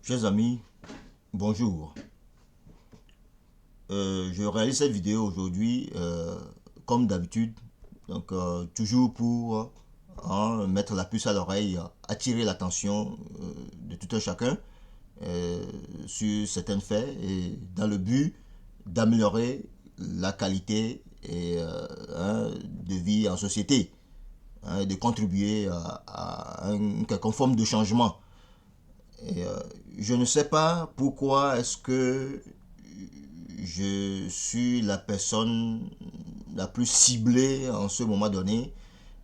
Chers amis, bonjour. Je réalise cette vidéo aujourd'hui comme d'habitude, toujours pour mettre la puce à l'oreille, attirer l'attention de tout un chacun sur certains faits et dans le but d'améliorer la qualité de vie en société, de contribuer à une quelconque forme de changement. Et, je ne sais pas pourquoi est-ce que je suis la personne la plus ciblée en ce moment donné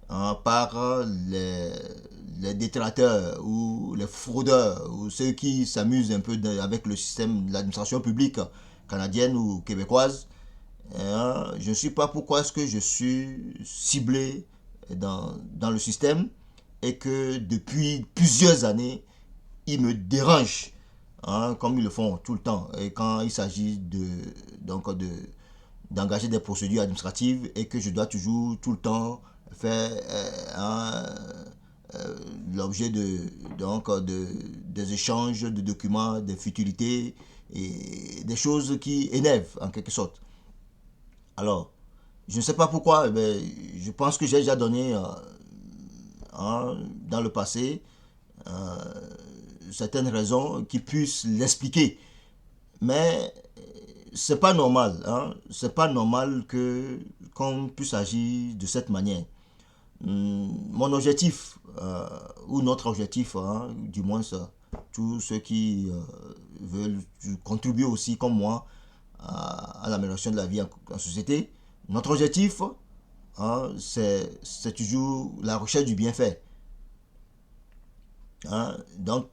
par les détracteurs ou les fraudeurs ou ceux qui s'amusent un peu avec le système de l'administration publique canadienne ou québécoise. Je ne sais pas pourquoi est-ce que je suis ciblé dans le système et que depuis plusieurs années, ils me dérangent, comme ils le font tout le temps. Et quand il s'agit d'engager des procédures administratives et que je dois toujours, tout le temps, faire l'objet des échanges de documents, des futilités et des choses qui énervent en quelque sorte. Alors, je ne sais pas pourquoi, mais je pense que j'ai déjà donné dans le passé certaines raisons qui puissent l'expliquer. Mais c'est pas normal, c'est pas normal que qu'on puisse agir de cette manière. Mon objectif, ou notre objectif, du moins ça, tous ceux qui veulent contribuer aussi comme moi à l'amélioration de la vie en société, notre objectif, c'est toujours la recherche du bienfait. Donc,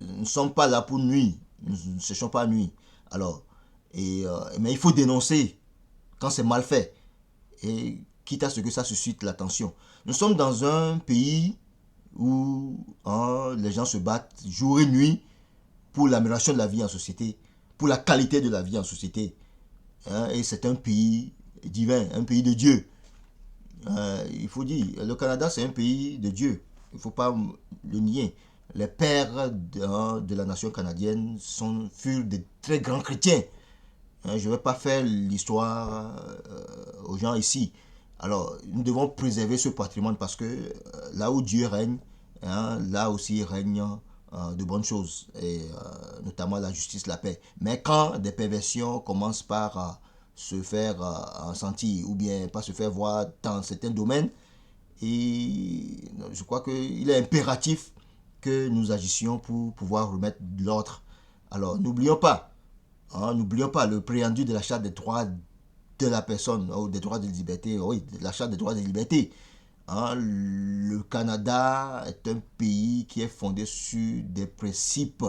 nous ne sommes pas là pour nuire. Nous ne cherchons pas à nuire. Alors, mais il faut dénoncer quand c'est mal fait. Et quitte à ce que ça suscite l'attention. Nous sommes dans un pays où les gens se battent jour et nuit pour l'amélioration de la vie en société, pour la qualité de la vie en société. Et c'est un pays divin, un pays de Dieu. Il faut dire, le Canada, c'est un pays de Dieu. Il ne faut pas le nier. Les pères de la nation canadienne furent des très grands chrétiens. Je ne vais pas faire l'histoire aux gens ici. Alors, nous devons préserver ce patrimoine parce que là où Dieu règne, là aussi règne de bonnes choses, et notamment la justice, la paix. Mais quand des perversions commencent par se faire sentir ou bien pas se faire voir dans certains domaines, et je crois qu'il est impératif que nous agissions pour pouvoir remettre de l'ordre. Alors, n'oublions pas le préambule de la charte des droits de la personne, ou des droits de liberté, oui, de la charte des droits et libertés. Le Canada est un pays qui est fondé sur des principes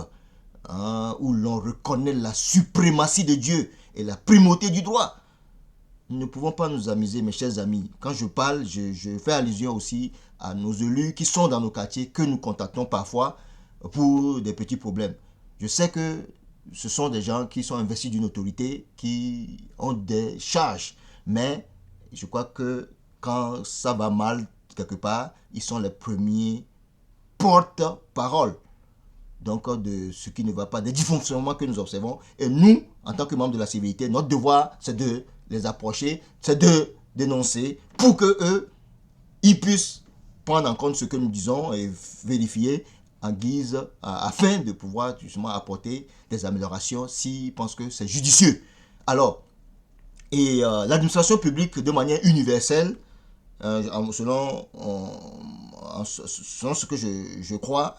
où l'on reconnaît la suprématie de Dieu et la primauté du droit. Nous ne pouvons pas nous amuser, mes chers amis. Quand je parle, je fais allusion aussi à nos élus qui sont dans nos quartiers, que nous contactons parfois pour des petits problèmes. Je sais que ce sont des gens qui sont investis d'une autorité, qui ont des charges. Mais je crois que quand ça va mal quelque part, ils sont les premiers porte-parole de ce qui ne va pas, des dysfonctionnements que nous observons. Et nous, en tant que membres de la civilité, notre devoir, c'est de les approcher, c'est de dénoncer pour que eux, ils puissent prendre en compte ce que nous disons et vérifier en guise afin de pouvoir justement apporter des améliorations s'ils pensent que c'est judicieux. Alors, l'administration publique de manière universelle, selon ce que je crois,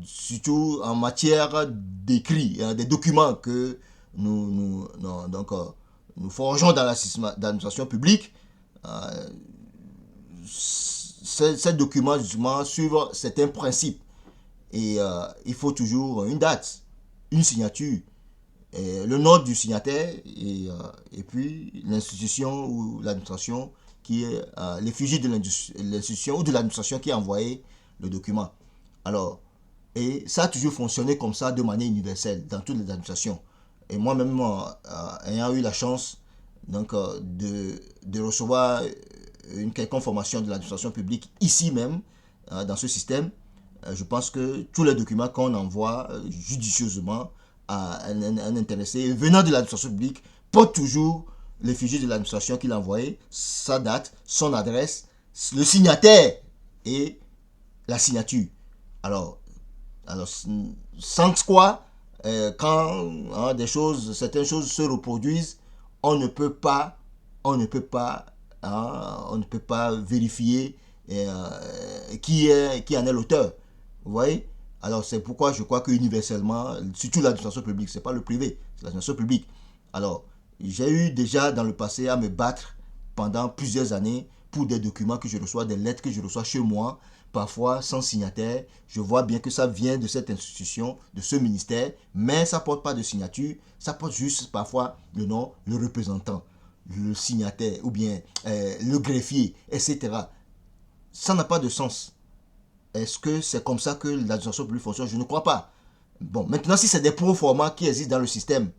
surtout en matière d'écrit, des documents que nous forgeons dans l'administration publique, ces documents justement suivent certains principes. Et il faut toujours une date, une signature, le nom du signataire et puis l'institution ou l'administration qui est l'effigie de l'institution ou de l'administration qui a envoyé le document. Alors, et ça a toujours fonctionné comme ça de manière universelle dans toutes les administrations. Et moi-même, ayant eu la chance de recevoir une quelconque formation de l'administration publique ici même, dans ce système, je pense que tous les documents qu'on envoie judicieusement à un intéressé venant de l'administration publique portent toujours l'effigie de l'administration qu'il a envoyé, sa date, son adresse, le signataire et la signature. Alors, sans quoi, quand certaines choses se reproduisent, on ne peut pas vérifier qui en est l'auteur. Vous voyez? Alors c'est pourquoi je crois que universellement, surtout l'administration publique, c'est pas le privé, c'est l'administration publique. Alors, j'ai eu déjà dans le passé à me battre pendant plusieurs années pour des documents que je reçois, des lettres que je reçois chez moi, parfois sans signataire. Je vois bien que ça vient de cette institution, de ce ministère, mais ça ne porte pas de signature, ça porte juste parfois le nom, le représentant, le signataire ou bien le greffier, etc. Ça n'a pas de sens. Est-ce que c'est comme ça que l'administration publique fonctionne? Je ne crois pas. Bon, maintenant, si c'est des pro-formats qui existent dans le système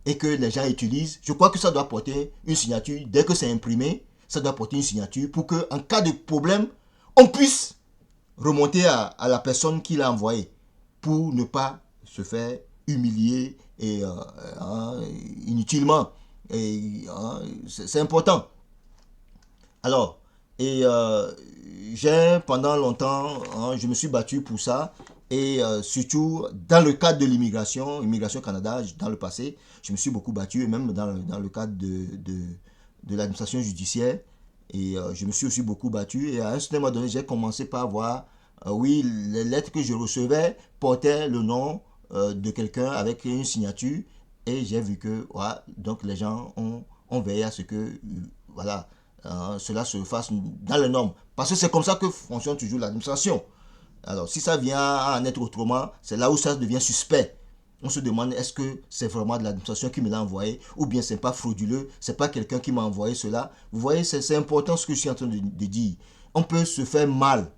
et que les gens utilisent, je crois que ça doit porter une signature. Dès que c'est imprimé, ça doit porter une signature pour qu'en cas de problème, on puisse remonter à la personne qui l'a envoyé pour ne pas se faire humilier et inutilement. C'est important. Alors, j'ai pendant longtemps, je me suis battu pour ça. Et surtout, dans le cadre de l'immigration, Immigration Canada, dans le passé, je me suis beaucoup battu, et même dans le cadre de l'administration judiciaire. Et je me suis aussi beaucoup battu. Et à un certain moment donné, j'ai commencé par voir, oui, les lettres que je recevais portaient le nom de quelqu'un avec une signature. Et j'ai vu que, voilà, donc les gens ont veillé à ce que, voilà, cela se fasse dans les normes. Parce que c'est comme ça que fonctionne toujours l'administration. Alors, si ça vient à en être autrement, c'est là où ça devient suspect. On se demande, est-ce que c'est vraiment de l'administration qui me l'a envoyé ou bien c'est pas frauduleux, c'est pas quelqu'un qui m'a envoyé cela. Vous voyez, c'est important ce que je suis en train de dire. On peut se faire mal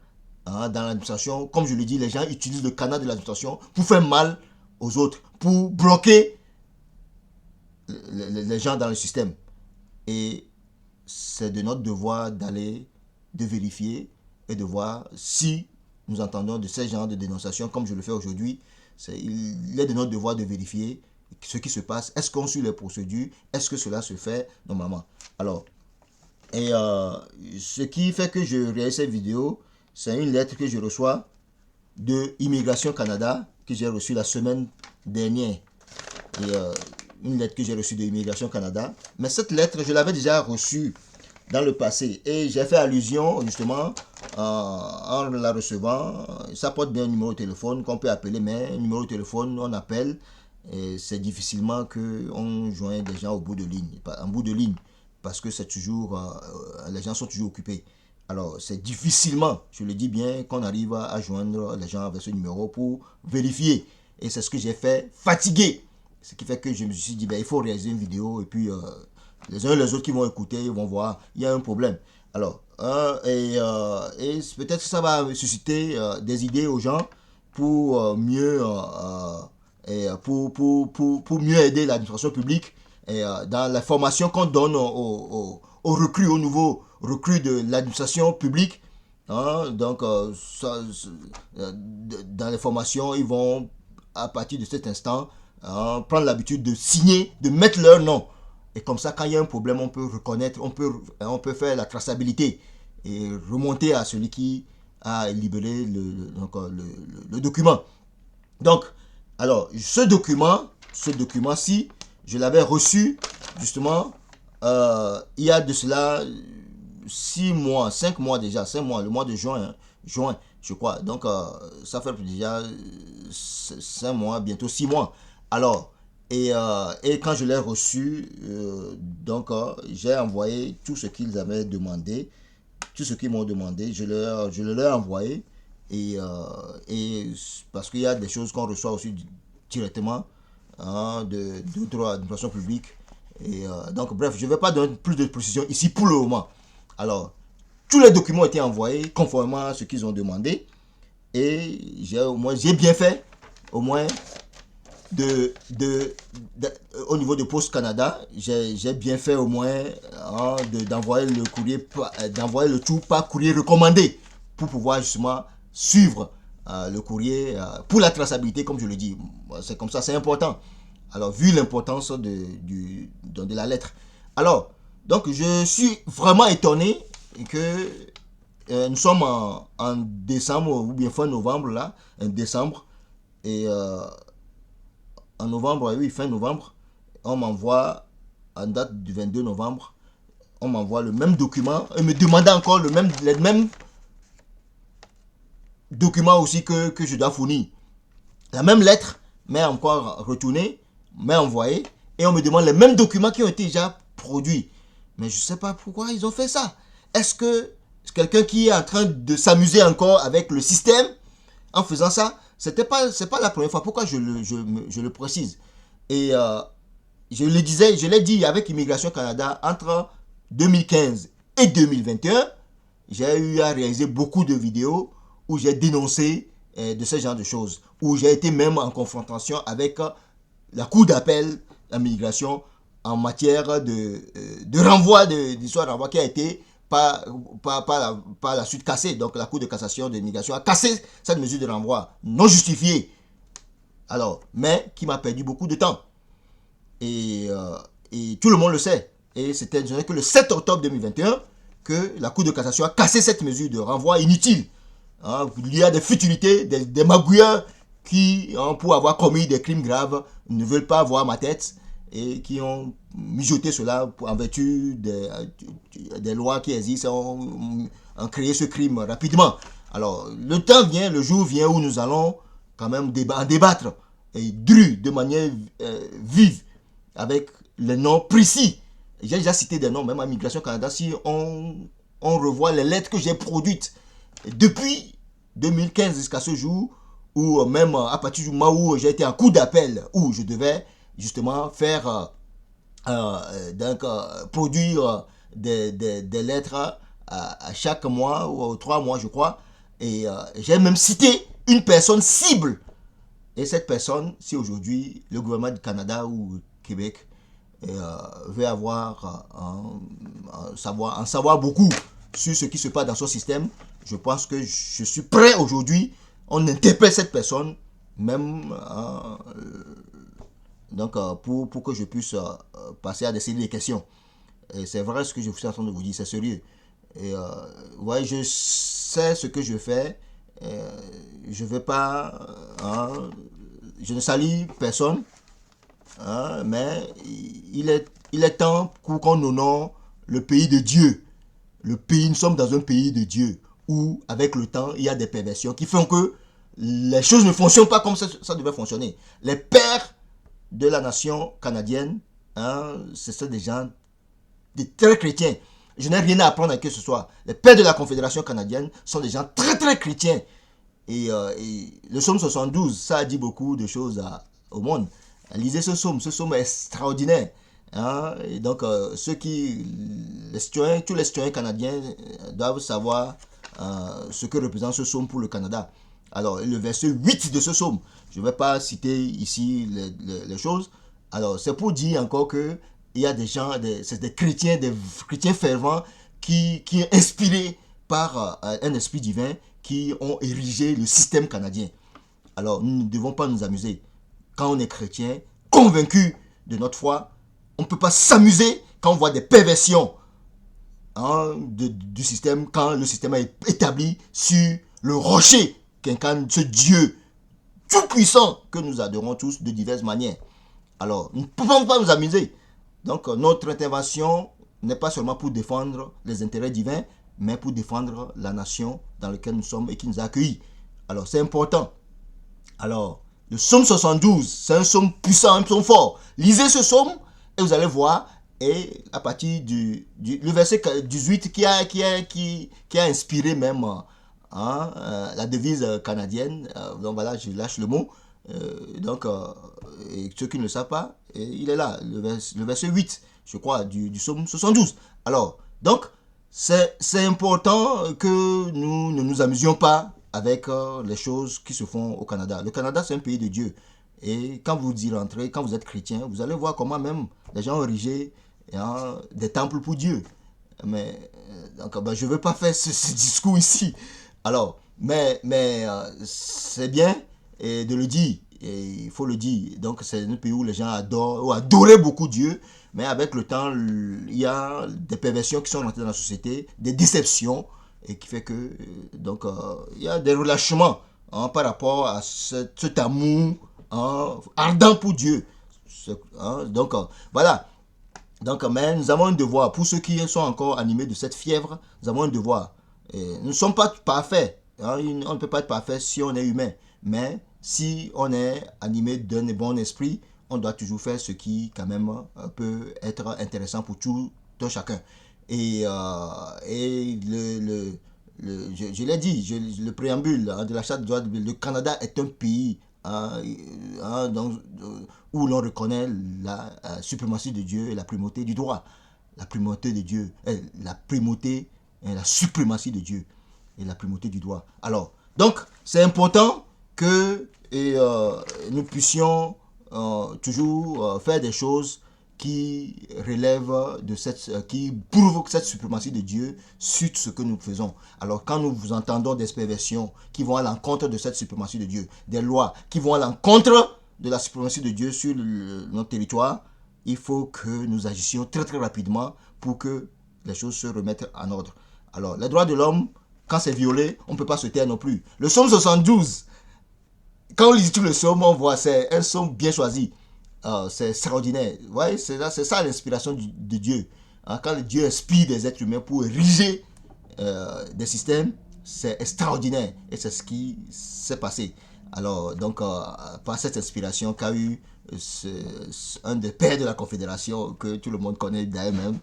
dans l'administration. Comme je le dis, les gens utilisent le canal de l'administration pour faire mal aux autres, pour bloquer les gens dans le système. Et c'est de notre devoir de vérifier et de voir si nous entendons de ces genres de dénonciations comme je le fais aujourd'hui. Il est de notre devoir de vérifier ce qui se passe. Est-ce qu'on suit les procédures? Est-ce que cela se fait normalement? Alors, ce qui fait que je réalise cette vidéo, c'est une lettre que je reçois de Immigration Canada, que j'ai reçue la semaine dernière. Et une lettre que j'ai reçue de Immigration Canada. Mais cette lettre, je l'avais déjà reçue dans le passé. Et j'ai fait allusion, justement, en la recevant. Ça porte bien un numéro de téléphone qu'on peut appeler, mais un numéro de téléphone, on appelle. Et c'est difficilement qu'on joint des gens au bout de ligne, en bout de ligne. Parce que c'est toujours, les gens sont toujours occupés. Alors, c'est difficilement, je le dis bien, qu'on arrive à joindre les gens avec ce numéro pour vérifier. Et c'est ce que j'ai fait, fatigué. Ce qui fait que je me suis dit, ben, il faut réaliser une vidéo et puis les uns et les autres qui vont écouter, ils vont voir, il y a un problème. Alors, et peut-être que ça va susciter des idées aux gens pour pour mieux aider l'administration publique et, dans la formation qu'on donne aux recrues, aux nouveaux recrues de l'administration publique. Donc, dans les formations, ils vont, à partir de cet instant, prendre l'habitude de signer, de mettre leur nom. Et comme ça, quand il y a un problème, on peut reconnaître, on peut faire la traçabilité et remonter à celui qui a libéré le document. Donc, alors, ce document-ci, je l'avais reçu, justement, il y a de cela 6 mois, 5 mois déjà, 5 mois, le mois de juin, je crois. Donc, ça fait déjà 5 mois, bientôt 6 mois. Alors, et quand je l'ai reçu, donc, j'ai envoyé tout ce qu'ils avaient demandé, tout ce qu'ils m'ont demandé, je leur ai envoyé. Et parce qu'il y a des choses qu'on reçoit aussi directement d'autres administrations publiques. Et donc, bref, je ne vais pas donner plus de précisions ici pour le moment. Alors, tous les documents ont été envoyés conformément à ce qu'ils ont demandé. Et j'ai bien fait, au moins, au niveau de Post Canada, j'ai bien fait au moins d'envoyer le tout par courrier recommandé pour pouvoir justement suivre le courrier pour la traçabilité, comme je le dis. C'est comme ça, c'est important. Alors, vu l'importance de la lettre. Alors, donc, je suis vraiment étonné que nous sommes en décembre, ou bien fin novembre, là, en décembre, et en novembre, oui, fin novembre, on m'envoie, en date du 22 novembre, on m'envoie le même document, et me demandait encore les mêmes documents aussi que je dois fournir. La même lettre, mais encore retournée, mais envoyée, et on me demande les mêmes documents qui ont été déjà produits. Mais je ne sais pas pourquoi ils ont fait ça. Est-ce que c'est quelqu'un qui est en train de s'amuser encore avec le système en faisant ça? C'est pas la première fois. Pourquoi je le précise? Et je l'ai dit avec Immigration Canada, entre 2015 et 2021, j'ai eu à réaliser beaucoup de vidéos où j'ai dénoncé de ce genre de choses, où j'ai été même en confrontation avec la Cour d'appel à l'immigration en matière de renvoi, d'histoire de renvoi qui a été par la suite cassée. Donc la Cour de cassation de l'immigration a cassé cette mesure de renvoi non justifiée. Alors, mais qui m'a perdu beaucoup de temps. Et, et tout le monde le sait. Et c'était que le 7 octobre 2021 que la Cour de cassation a cassé cette mesure de renvoi inutile. Hein, il y a des futilités, des magouilleurs qui, pour avoir commis des crimes graves, ne veulent pas voir ma tête et qui ont mijoté cela en vertu des lois qui existent, ont créé ce crime rapidement. Alors, le temps vient, le jour vient où nous allons quand même en débattre et de manière vive avec les noms précis. J'ai déjà cité des noms, même à Migration Canada, si on revoit les lettres que j'ai produites depuis 2015 jusqu'à ce jour, ou même à partir du moment où j'ai été en cours d'appel, où je devais justement faire, produire des lettres à chaque mois, ou aux 3 mois, je crois, et j'ai même cité une personne cible. Et cette personne, si aujourd'hui le gouvernement du Canada ou Québec veut avoir en savoir beaucoup sur ce qui se passe dans son système, je pense que je suis prêt aujourd'hui. On interpelle cette personne, même donc pour que je puisse passer à des séries de questions. Et c'est vrai ce que je suis en train de vous dire, c'est sérieux. Et ouais, je sais ce que je fais. Je ne vais pas, je ne salis personne. Mais il est temps qu'on honore le pays de Dieu. Nous sommes dans un pays de Dieu où, avec le temps, il y a des perversions qui font que les choses ne fonctionnent pas comme ça devait fonctionner. Les pères de la nation canadienne, c'est des gens très chrétiens. Je n'ai rien à apprendre à qui que ce soit. Les pères de la Confédération canadienne sont des gens très très chrétiens. Et le psaume 72, ça a dit beaucoup de choses au monde. Lisez ce psaume est extraordinaire. Hein? Et donc, tous les citoyens canadiens doivent savoir ce que représente ce psaume pour le Canada. Alors, le verset 8 de ce psaume, je ne vais pas citer ici les choses. Alors, c'est pour dire encore que il y a des gens, c'est des chrétiens fervents qui sont inspirés par un esprit divin qui ont érigé le système canadien. Alors, nous ne devons pas nous amuser. Quand on est chrétien, convaincu de notre foi, on ne peut pas s'amuser quand on voit des perversions du système, quand le système est établi sur le rocher qu'incarne ce Dieu tout-puissant que nous adorons tous de diverses manières. Alors, nous ne pouvons pas nous amuser. Donc, notre intervention n'est pas seulement pour défendre les intérêts divins, mais pour défendre la nation dans laquelle nous sommes et qui nous a accueillis. Alors, c'est important. Alors, le psaume 72, c'est un psaume puissant, un psaume fort. Lisez ce psaume et vous allez voir. Et à partir le verset 18 qui a inspiré même la devise canadienne. Donc voilà, je lâche le mot. Donc, et ceux qui ne le savent pas, il est là, le verset 8, je crois, du psaume 72. Alors, donc, c'est important que nous ne nous amusions pas avec les choses qui se font au Canada. Le Canada, c'est un pays de Dieu. Et quand vous y rentrez, quand vous êtes chrétien, vous allez voir comment même les gens ont érigé des temples pour Dieu. Mais donc, je ne veux pas faire ce discours ici. Alors, c'est bien de le dire. Et il faut le dire. Donc, c'est un pays où les gens adorent, ou adoraient beaucoup Dieu. Mais avec le temps, il y a des perversions qui sont rentrées dans la société, des déceptions, et qui fait que, il y a des relâchements par rapport à cet amour ardent pour Dieu. Voilà. Donc, mais nous avons un devoir, pour ceux qui sont encore animés de cette fièvre, nous avons un devoir. Et nous ne sommes pas parfaits. On ne peut pas être parfait si on est humain. Mais si on est animé d'un bon esprit, on doit toujours faire ce qui, quand même, peut être intéressant pour tout un chacun. Et je l'ai dit, le préambule de la Charte des droits de l'homme, le Canada est un pays où l'on reconnaît la suprématie de Dieu et la primauté du droit. La primauté de Dieu, la primauté et la suprématie de Dieu et la primauté du droit. Alors, donc, c'est important que nous puissions toujours faire des choses qui relèvent de qui prouvent cette suprématie de Dieu sur ce que nous faisons. Alors quand nous vous entendons des perversions qui vont à l'encontre de cette suprématie de Dieu, des lois qui vont à l'encontre de la suprématie de Dieu sur notre territoire, il faut que nous agissions très très rapidement pour que les choses se remettent en ordre. Alors les droits de l'homme, quand c'est violé, on ne peut pas se taire non plus. Le psaume 72, quand on lit tout le psaume, on voit c'est un psaume bien choisi. C'est extraordinaire. Ouais, c'est ça l'inspiration de Dieu. Quand Dieu inspire des êtres humains pour ériger des systèmes, c'est extraordinaire. Et c'est ce qui s'est passé. Alors, donc, par cette inspiration qu'a eu un des pères de la Confédération, que tout le monde connaît d'ailleurs même,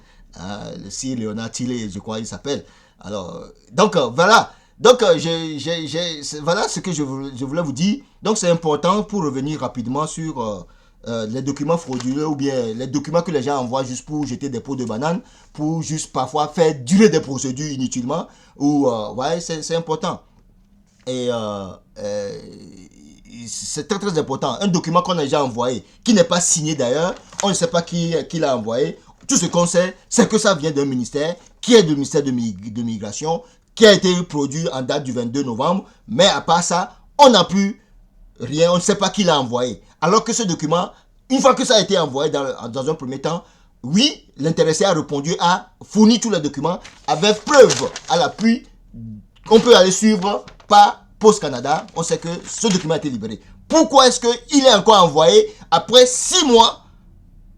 le Sir Léonard Tilley, je crois il s'appelle. Alors, donc, voilà. Donc, voilà ce que je voulais vous dire. Donc, c'est important pour revenir rapidement sur les documents frauduleux ou bien les documents que les gens envoient juste pour jeter des pots de banane, pour juste parfois faire durer des procédures inutilement. Ouais, c'est important. Et c'est très très important. Un document qu'on a déjà envoyé, qui n'est pas signé d'ailleurs, on ne sait pas qui l'a envoyé. Tout ce qu'on sait, c'est que ça vient d'un ministère, qui est le ministère de Migration, qui a été produit en date du 22 novembre. Mais à part ça, on n'a plus rien, on ne sait pas qui l'a envoyé. Alors que ce document, une fois que ça a été envoyé dans un premier temps, oui, l'intéressé a répondu, a fourni tous les documents avec preuve à l'appui. On peut aller suivre par Post Canada, on sait que ce document a été libéré. Pourquoi est-ce qu'il est encore envoyé après 6 mois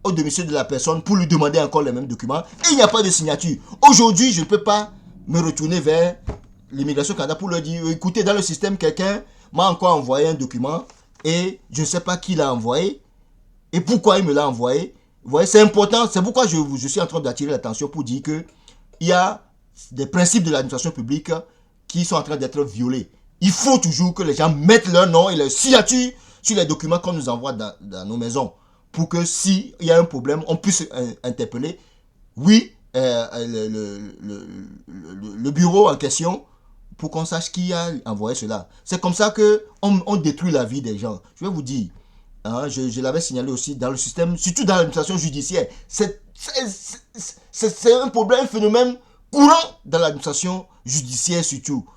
au domicile de la personne pour lui demander encore les mêmes documents et il n'y a pas de signature? Aujourd'hui, je ne peux pas me retourner vers l'immigration Canada pour leur dire, écoutez, dans le système, quelqu'un m'a encore envoyé un document et je ne sais pas qui l'a envoyé et pourquoi il me l'a envoyé. Vous voyez, c'est important. C'est pourquoi je suis en train d'attirer l'attention pour dire que il y a des principes de l'administration publique qui sont en train d'être violés. Il faut toujours que les gens mettent leur nom et leur signature sur les documents qu'on nous envoie dans nos maisons pour que s'il y a un problème, on puisse interpeller. Oui, le bureau en question pour qu'on sache qui a envoyé cela. C'est comme ça qu'on détruit la vie des gens. Je vais vous dire, je l'avais signalé aussi dans le système, surtout dans l'administration judiciaire. C'est un problème, un phénomène courant dans l'administration judiciaire surtout.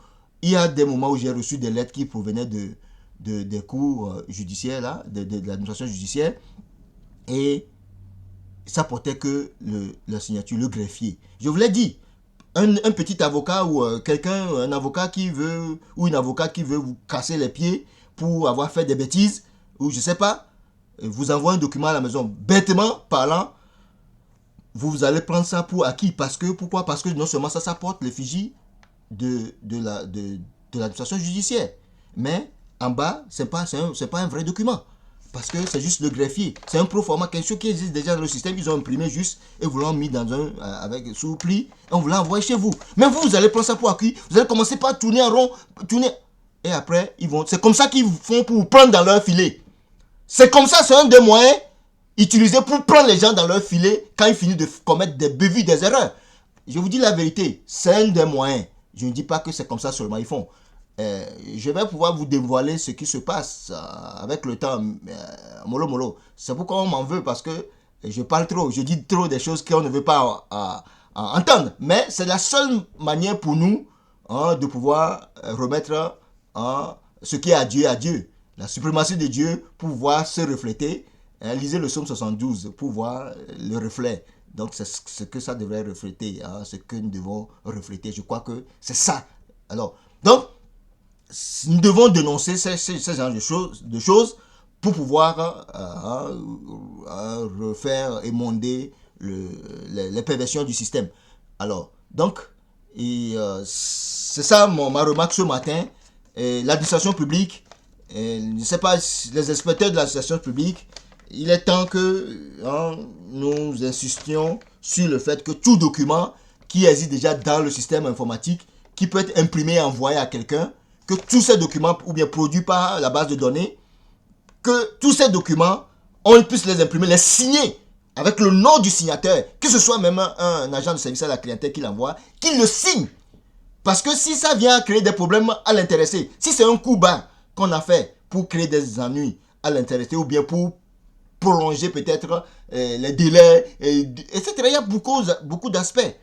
Il y a des moments où j'ai reçu des lettres qui provenaient des cours judiciaires, là, de l'administration judiciaire, et ça portait que la signature, le greffier. Je vous l'ai dit, un petit avocat ou un avocat qui veut, ou une avocate qui veut vous casser les pieds pour avoir fait des bêtises, ou je sais pas, vous envoie un document à la maison, bêtement parlant, vous allez prendre ça pour acquis. Pourquoi? Parce que non seulement ça porte l'effigie de l'administration judiciaire, mais en bas, c'est pas un vrai document. Parce que c'est juste le greffier. C'est un proforma, quelque chose qui existe déjà dans le système. Ils ont imprimé juste et vous l'ont mis dans sous pli et on vous l'a envoyé chez vous. Mais vous allez prendre ça pour acquis. Vous allez commencer par tourner en rond, tourner. Et après, c'est comme ça qu'ils font pour vous prendre dans leur filet. C'est comme ça, c'est un des moyens utilisés pour prendre les gens dans leur filet quand ils finissent de commettre des bévues, des erreurs. Je vous dis la vérité, c'est un des moyens. Je ne dis pas que c'est comme ça seulement ils font. Je vais pouvoir vous dévoiler ce qui se passe avec le temps, mollo mollo. C'est pourquoi on m'en veut, parce que je parle trop, je dis trop des choses qu'on ne veut pas entendre. Mais c'est la seule manière pour nous hein, de pouvoir remettre hein, ce qui est à Dieu. La suprématie de Dieu pour pouvoir se refléter. Hein, lisez le psaume 72 pour voir le reflet. Donc c'est ce que ça devrait refléter, hein, ce que nous devons refléter. Je crois que c'est ça. Alors, donc, nous devons dénoncer ces genres de choses pour pouvoir refaire émonder les perversions du système. Alors, donc, c'est ça ma remarque ce matin. L'administration publique, je ne sais pas, les inspecteurs de l'administration publique, il est temps que nous insistions sur le fait que tout document qui existe déjà dans le système informatique, qui peut être imprimé et envoyé à quelqu'un, que tous ces documents, ou bien produits par la base de données, que tous ces documents, on puisse les imprimer, les signer avec le nom du signateur, que ce soit même un agent de service à la clientèle qui l'envoie, qu'il le signe. Parce que si ça vient créer des problèmes à l'intéressé, si c'est un coup bas qu'on a fait pour créer des ennuis à l'intéressé ou bien pour prolonger peut-être les délais, etc. Il y a beaucoup d'aspects.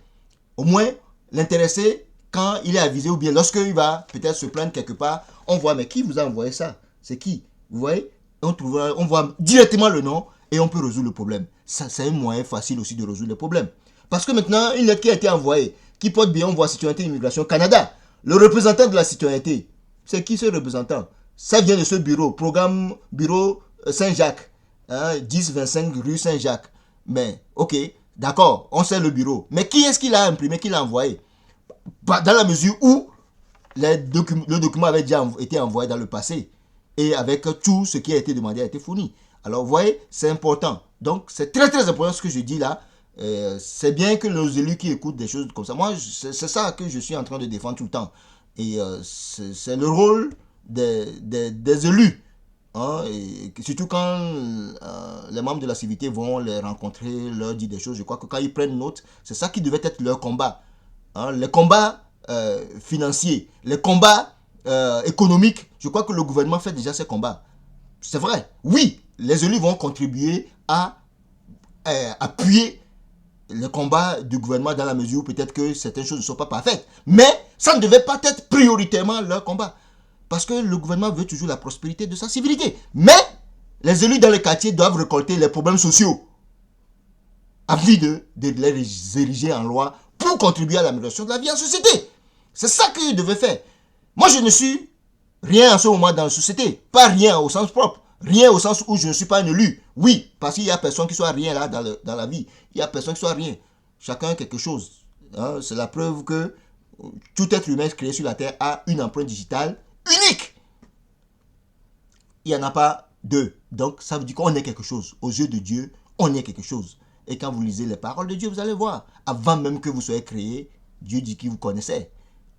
Au moins, l'intéressé, quand il est avisé ou bien lorsqu'il va peut-être se plaindre quelque part, on voit, mais qui vous a envoyé ça? C'est qui? Vous voyez? On voit directement le nom et on peut résoudre le problème. Ça, c'est un moyen facile aussi de résoudre le problème. Parce que maintenant, une lettre qui a été envoyée, qui porte bien, on voit Citoyenneté Immigration Canada. Le représentant de la citoyenneté, c'est qui ce représentant? Ça vient de ce bureau, programme bureau Saint-Jacques, hein, 10-25 rue Saint-Jacques. Mais, ok, d'accord, on sait le bureau. Mais qui est-ce qui l'a imprimé, qui l'a envoyé? Dans la mesure où le document avait déjà été envoyé dans le passé et avec tout ce qui a été demandé a été fourni. Alors, vous voyez, c'est important. Donc, c'est très très important ce que je dis là. C'est bien que nos élus qui écoutent des choses comme ça. Moi, c'est ça que je suis en train de défendre tout le temps. Et c'est le rôle des élus. Hein, et surtout quand les membres de la civilité vont les rencontrer, leur dire des choses. Je crois que quand ils prennent note, c'est ça qui devait être leur combat. Hein, les combats financiers, les combats économiques, je crois que le gouvernement fait déjà ces combats. C'est vrai. Oui, les élus vont contribuer à appuyer le combat du gouvernement dans la mesure où peut-être que certaines choses ne sont pas parfaites. Mais ça ne devait pas être prioritairement leur combat. Parce que le gouvernement veut toujours la prospérité de sa civilité. Mais les élus dans les quartiers doivent récolter les problèmes sociaux afin de les ériger en loi pour contribuer à l'amélioration de la vie en société. C'est ça qu'ils devaient faire. Moi, je ne suis rien en ce moment dans la société. Pas rien au sens propre. Rien au sens où je ne suis pas un élu. Oui, parce qu'il n'y a personne qui soit rien là dans la vie. Il n'y a personne qui soit rien. Chacun a quelque chose. Hein, c'est la preuve que tout être humain créé sur la terre a une empreinte digitale unique. Il n'y en a pas deux. Donc, ça veut dire qu'on est quelque chose. Aux yeux de Dieu, on est quelque chose. Et quand vous lisez les paroles de Dieu, vous allez voir. Avant même que vous soyez créé, Dieu dit qu'il vous connaissait.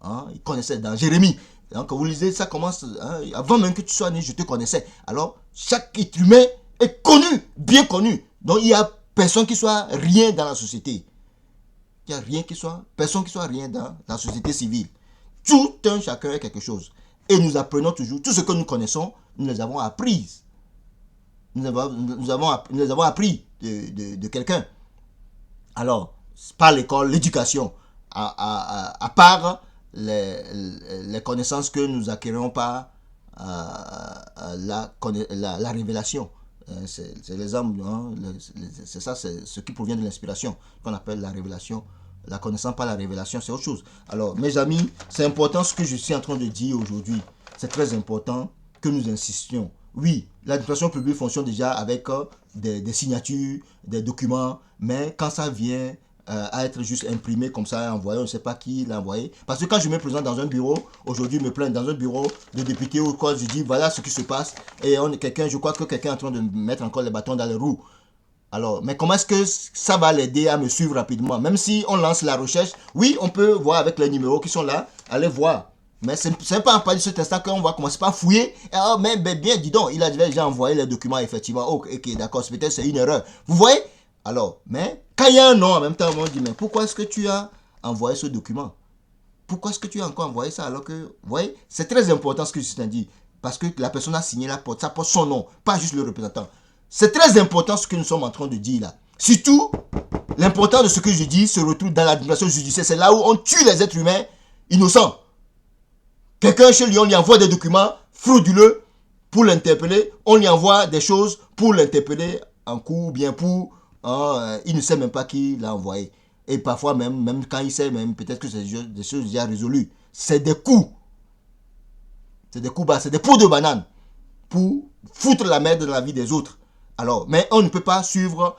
Hein, il connaissait dans Jérémie. Hein, quand vous lisez, ça commence. Hein, avant même que tu sois né, je te connaissais. Alors, chaque être humain est connu, bien connu. Donc, il n'y a personne qui soit rien dans la société. Il n'y a rien qui soit, personne qui soit rien dans la société civile. Tout un chacun est quelque chose. Et nous apprenons toujours, tout ce que nous connaissons, nous les avons apprises. Nous les avons appris de quelqu'un. Alors, par l'école, l'éducation, à part les connaissances que nous acquérons par la révélation. C'est les hommes, hein, c'est ça, c'est ce qui provient de l'inspiration, qu'on appelle la révélation. La connaissance par la révélation, c'est autre chose. Alors, mes amis, c'est important ce que je suis en train de dire aujourd'hui. C'est très important que nous insistions. Oui, l'administration publique fonctionne déjà avec des signatures, des documents, mais quand ça vient à être juste imprimé comme ça, envoyé, on ne sait pas qui l'a envoyé. Parce que quand je me présente dans un bureau, aujourd'hui, je me plains dans un bureau de député ou quoi, je dis voilà ce qui se passe. Et je crois que quelqu'un est en train de mettre encore les bâtons dans les roues. Alors, mais comment est-ce que ça va l'aider à me suivre rapidement? Même si on lance la recherche, oui, on peut voir avec les numéros qui sont là, aller voir. Mais ce n'est pas en parlant de cet instant qu'on va commencer par fouiller. Ah, mais bien, dis donc, il a déjà envoyé les documents, effectivement. Oh, ok, d'accord, peut-être c'est une erreur. Vous voyez? Alors, mais quand il y a un nom en même temps, on dit, mais pourquoi est-ce que tu as envoyé ce document? Pourquoi est-ce que tu as encore envoyé ça alors que, vous voyez, c'est très important ce que je t'ai dit. Parce que la personne a signé la porte, ça porte son nom, pas juste le représentant. C'est très important ce que nous sommes en train de dire là. Surtout, l'important de ce que je dis se retrouve dans l'administration judiciaire. C'est là où on tue les êtres humains innocents. Quelqu'un chez lui, on lui envoie des documents frauduleux pour l'interpeller. On lui envoie des choses pour l'interpeller en cours, bien pour... il ne sait même pas qui l'a envoyé. Et parfois même quand il sait, même peut-être que c'est des choses déjà résolues. C'est des coups. C'est des coups bas, c'est des pots de banane pour foutre la merde dans la vie des autres. Alors, mais on ne peut pas suivre,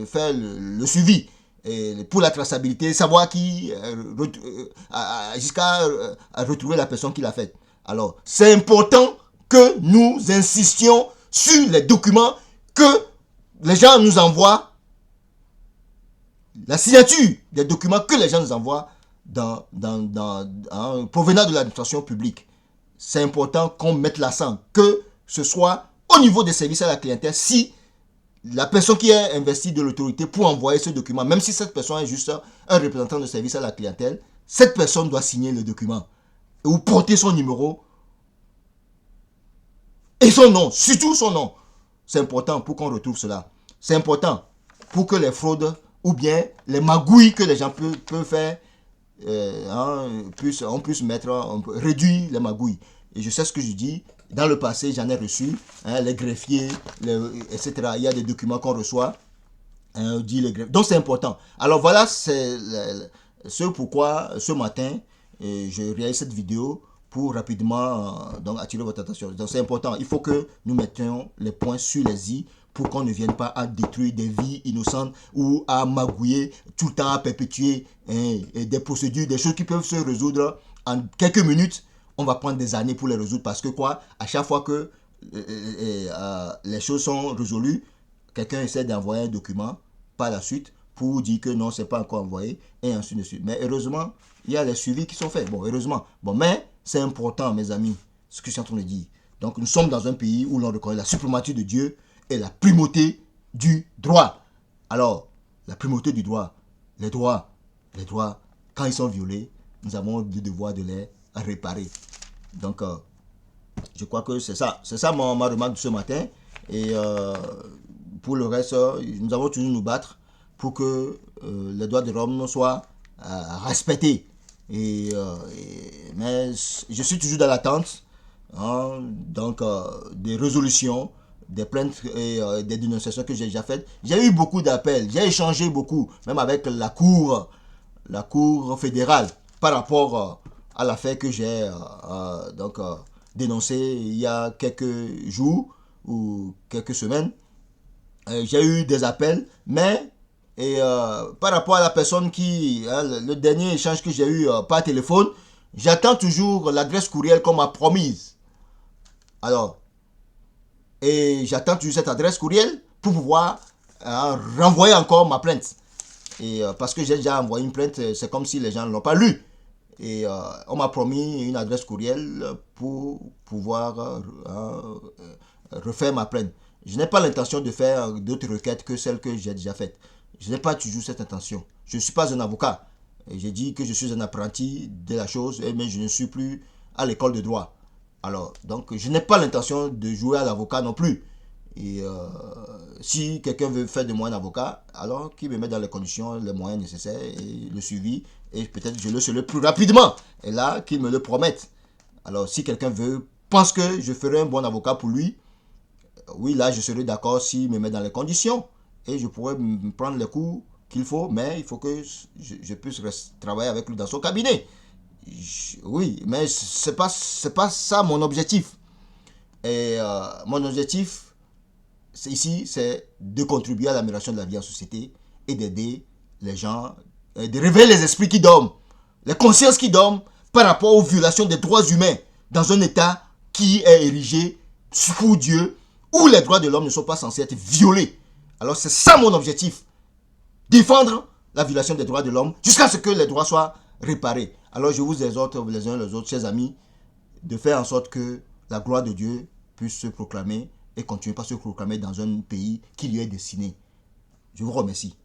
faire le suivi. Et pour la traçabilité, savoir qui, jusqu'à retrouver la personne qui l'a fait. Alors, c'est important que nous insistions sur les documents que les gens nous envoient, la signature des documents que les gens nous envoient provenant de l'administration publique. C'est important qu'on mette l'accent, que ce soit au niveau des services à la clientèle, si la personne qui est investie de l'autorité pour envoyer ce document, même si cette personne est juste un représentant de service à la clientèle, cette personne doit signer le document ou porter son numéro et son nom, surtout son nom. C'est important pour qu'on retrouve cela. C'est important pour que les fraudes ou bien les magouilles que les gens peuvent faire, on puisse réduire les magouilles. Et je sais ce que je dis. Dans le passé, j'en ai reçu, les greffiers, etc. Il y a des documents qu'on reçoit. Donc c'est important. Alors voilà, c'est ce pourquoi ce matin, je réalise cette vidéo pour rapidement donc attirer votre attention. Donc c'est important. Il faut que nous mettions les points sur les i pour qu'on ne vienne pas à détruire des vies innocentes ou à magouiller tout le temps, à perpétuer des procédures, des choses qui peuvent se résoudre en quelques minutes. On va prendre des années pour les résoudre parce que quoi, à chaque fois que les choses sont résolues, quelqu'un essaie d'envoyer un document par la suite pour dire que non, c'est pas encore envoyé et ainsi de suite. Mais heureusement, il y a les suivis qui sont faits. Bon, heureusement. Bon, mais c'est important, mes amis, ce que je suis en train de dire. Donc, nous sommes dans un pays où l'on reconnaît la suprématie de Dieu et la primauté du droit. Alors, la primauté du droit, les droits, quand ils sont violés, nous avons le devoir de les réparer. Donc, je crois que c'est ça. C'est ça ma remarque de ce matin. Et pour le reste, nous avons toujours nous battre pour que les droits de l'homme soient respectés. Mais je suis toujours dans l'attente des résolutions, des plaintes et des dénonciations que j'ai déjà faites. J'ai eu beaucoup d'appels, j'ai échangé beaucoup, même avec la cour fédérale par rapport à l'affaire que j'ai dénoncée il y a quelques jours ou quelques semaines. J'ai eu des appels, mais par rapport à la personne le dernier échange que j'ai eu par téléphone, j'attends toujours l'adresse courriel qu'on m'a promise. Alors, et j'attends toujours cette adresse courriel pour pouvoir renvoyer encore ma plainte. Et parce que j'ai déjà envoyé une plainte, c'est comme si les gens ne l'ont pas lu. Et on m'a promis une adresse courriel pour pouvoir refaire ma plainte. Je n'ai pas l'intention de faire d'autres requêtes que celles que j'ai déjà faites. Je n'ai pas toujours cette intention. Je ne suis pas un avocat. J'ai dit que je suis un apprenti de la chose, mais je ne suis plus à l'école de droit. Alors, donc, je n'ai pas l'intention de jouer à l'avocat non plus. Et si quelqu'un veut faire de moi un avocat, alors qu'il me met dans les conditions, les moyens nécessaires et le suivi, et peut-être je le serai plus rapidement. Et là, qu'il me le promette. Alors, si quelqu'un pense que je ferai un bon avocat pour lui, oui, là, je serai d'accord s'il me met dans les conditions. Et je pourrais prendre les cours qu'il faut, mais il faut que je puisse travailler avec lui dans son cabinet. Oui, mais c'est pas ça mon objectif. Et mon objectif, ici, c'est de contribuer à l'amélioration de la vie en société et d'aider les gens, de réveiller les esprits qui dorment, les consciences qui dorment par rapport aux violations des droits humains dans un État qui est érigé pour Dieu, où les droits de l'homme ne sont pas censés être violés. Alors c'est ça mon objectif. Défendre la violation des droits de l'homme jusqu'à ce que les droits soient réparés. Alors je vous exhorte les uns les autres, chers amis, de faire en sorte que la gloire de Dieu puisse se proclamer et continuer à se proclamer dans un pays qui lui est destiné. Je vous remercie.